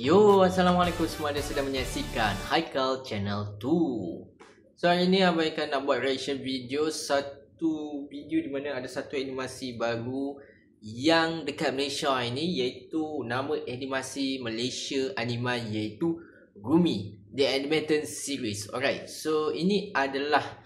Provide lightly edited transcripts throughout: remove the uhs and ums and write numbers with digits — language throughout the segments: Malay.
Yo, Assalamualaikum semua yang sedang menyaksikan Haikal Channel 2. So hari ni abang akan nak buat reaction video. Satu video di mana ada satu animasi baru yang dekat Malaysia ini, iaitu nama animasi Malaysia anime iaitu Rumi The Animated Series. Alright, so ini adalah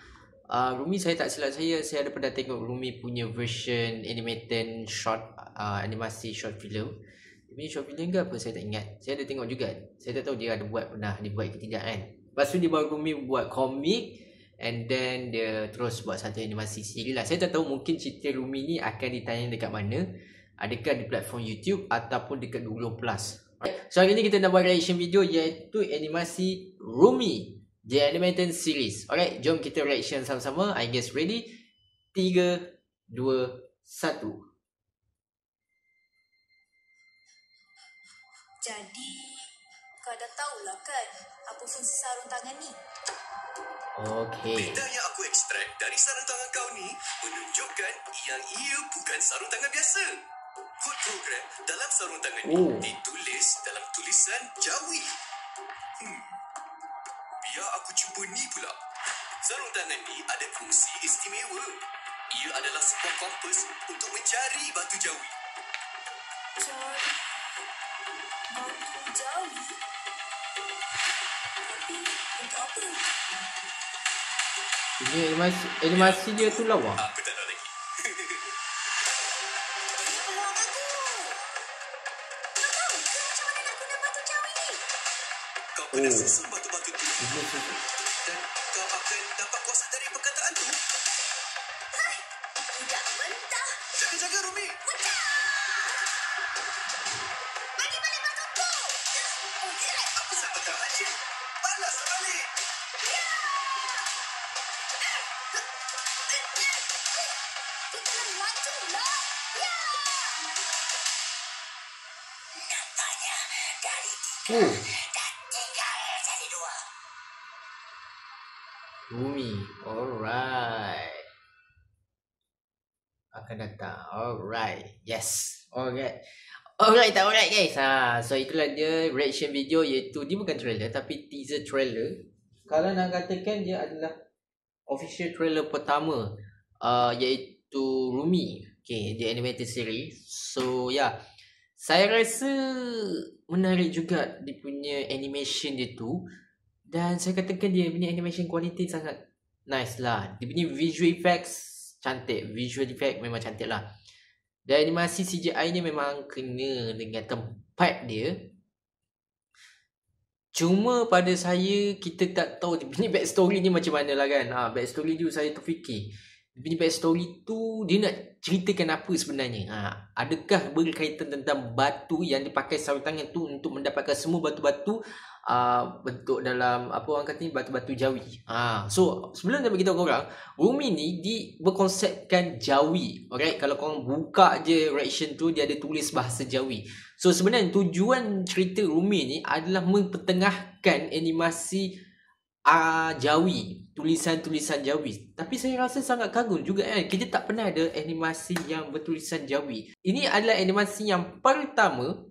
Rumi, saya tak silap saya ada pernah tengok Rumi punya version animated short animasi short film. Ini short film ke apa saya tak ingat. Saya ada tengok juga. Saya tak tahu dia ada pernah dibuat ke tidak kan. Lepas tu dia baru Rumi buat komik, and then dia terus buat satu animasi siri lah. Saya tak tahu mungkin cerita Rumi ni akan ditayang dekat mana. Adakah di platform YouTube ataupun dekat Google Plus. So hari ni kita nak buat reaction video iaitu animasi Rumi The Animated Series. Alright, jom kita reaction sama-sama. I guess ready? 3, 2, 1. Jadi, kau dah tahulah kan apa fungsi sarung tangan ni? Okay. Data yang aku ekstrak dari sarung tangan kau ni menunjukkan yang ia bukan sarung tangan biasa. Kod program dalam sarung tangan ni ditulis dalam tulisan Jawi. Biar aku cuba ni pula. Sarung tangan ni ada fungsi istimewa. Ia adalah sebuah kompas untuk mencari batu Jawi. Batu Jawi? Tapi untuk apa? Ini animasi dia tu lawa. Aku tak tahu lagi. Peluang aku! Kau tahu ke macam mana nak guna batu Jawi ni? Kau kena susun batu-batu tu dan kau akan dapat kuasa dari perkataan tu. Hai! Budak mentah! Jaga-jaga, Rumi. Bagi balik batu tu! Aku tak pegang aja. Balas balik. Kita laju lah! Ya! Nampaknya dari 3 dan tinggal jadi 2. Rumi. Alright. Akan datang. Alright. Yes. Alright. Alright guys. So itulah dia reaction video, iaitu dia bukan trailer tapi teaser trailer. Kalau nak katakan dia adalah official trailer pertama iaitu Rumi, okay, the animated series. So saya rasa menarik juga dia punya animation dia tu. Dan saya katakan dia punya animation quality sangat nice lah. Dia punya visual effects cantik. Visual effect memang cantik lah. Dan animasi CGI ni memang kena dengan tempat dia. Cuma pada saya, kita tak tahu dia punya backstory ni macam mana lah kan. Backstory tu saya terfikir. Dia punya backstory tu dia nak ceritakan apa sebenarnya. Adakah berkaitan tentang batu yang dipakai sarung tangan tu untuk mendapatkan semua batu-batu bentuk dalam apa orang kata ni, batu-batu Jawi. So sebelum saya beritahu korang, Rumi ni berkonsepkan Jawi. Alright, kalau korang buka je reaction tu, dia ada tulis bahasa Jawi. So sebenarnya tujuan cerita Rumi ni adalah mempertengahkan animasi Jawi, tulisan-tulisan Jawi. Tapi saya rasa sangat kagum juga kan, kita tak pernah ada animasi yang bertulisan Jawi. Ini adalah animasi yang pertama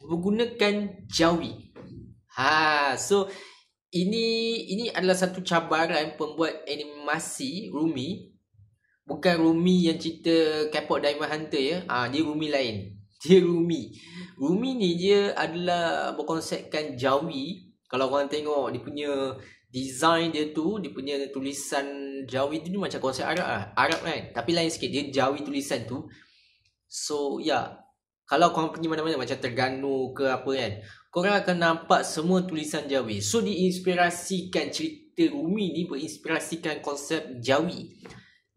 menggunakan Jawi. So ini adalah satu cabaran pembuat animasi Rumi. Bukan Rumi yang cerita K-pop Diamond Hunter ya. Dia Rumi lain. Rumi ni dia adalah berkonsepkan Jawi. Kalau korang tengok dia punya design dia tu, dia punya tulisan Jawi tu macam konsep Arab lah. Arab kan, tapi lain sikit, dia Jawi tulisan tu. So kalau korang pergi mana-mana macam Terengganu ke apa kan, korang akan nampak semua tulisan Jawi. So diinspirasikan, cerita Rumi ni berinspirasikan konsep Jawi.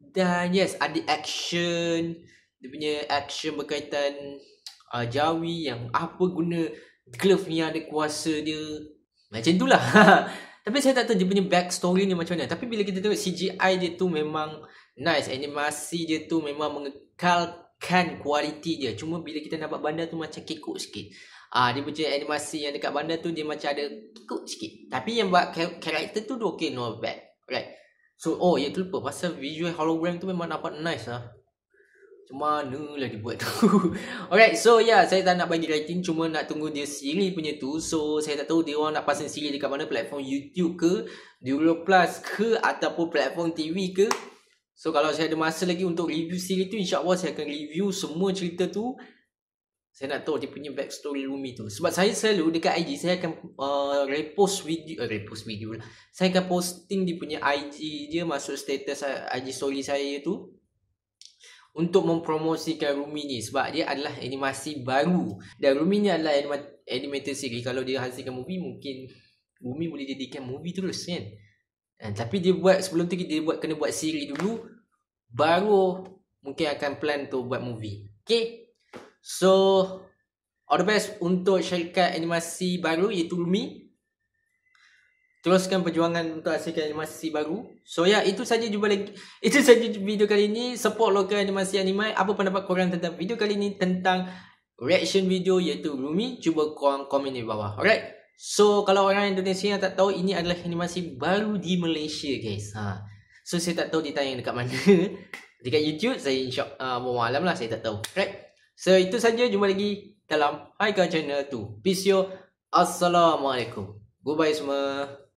Dan yes, ada action. Dia punya action berkaitan Jawi, yang apa guna glove ni, ada kuasa dia. Macam tu lah. Tapi saya tak tahu dia punya backstory ni macam mana. Tapi bila kita tengok CGI dia tu memang nice. Animasi dia tu memang mengekalkan kualiti dia. Cuma bila kita nampak bandar tu macam kekok sikit. Dia punya animasi yang dekat bandar tu dia macam ada kekok sikit. Tapi yang buat karakter tu okay, not bad. Right. So tu lupa pasal visual hologram tu memang nampak nice lah. Macam mana lah dia buat tu. Alright, so saya tak nak bagi rating, cuma nak tunggu dia siri punya tu. So saya tak tahu dia orang nak pasang siri dekat mana, platform YouTube ke, Duro Plus ke, ataupun platform TV ke. So kalau saya ada masa lagi untuk review siri tu, insyaAllah saya akan review semua cerita tu. Saya nak tahu dia punya backstory Rumi tu. Sebab saya selalu dekat IG saya akan repost video lah. Saya akan posting dia punya IG dia, masuk status IG story saya tu, untuk mempromosikan Rumi ni. Sebab dia adalah animasi baru. Dan Rumi ni adalah animated series. Kalau dia hasilkan movie, mungkin Rumi boleh jadikan movie terus kan. Tapi dia buat, sebelum tu dia kena buat series dulu, baru mungkin akan plan tu buat movie. Okay. So all the best untuk syarikat animasi baru iaitu Rumi. Teruskan perjuangan untuk hasilkan animasi baru. So itu saja video kali ini. Support lokal animasi anime. Apa pendapat korang tentang video kali ini, tentang reaction video iaitu Rumi? Cuba korang komen di bawah. Alright. So kalau orang Indonesia yang tak tahu, ini adalah animasi baru di Malaysia guys. So saya tak tahu dia tayang dekat mana. Dekat YouTube saya malam lah, saya tak tahu. Alright. So itu saja, jumpa lagi dalam Haikal Channel 2. Peace yo. Assalamualaikum. Goodbye semua.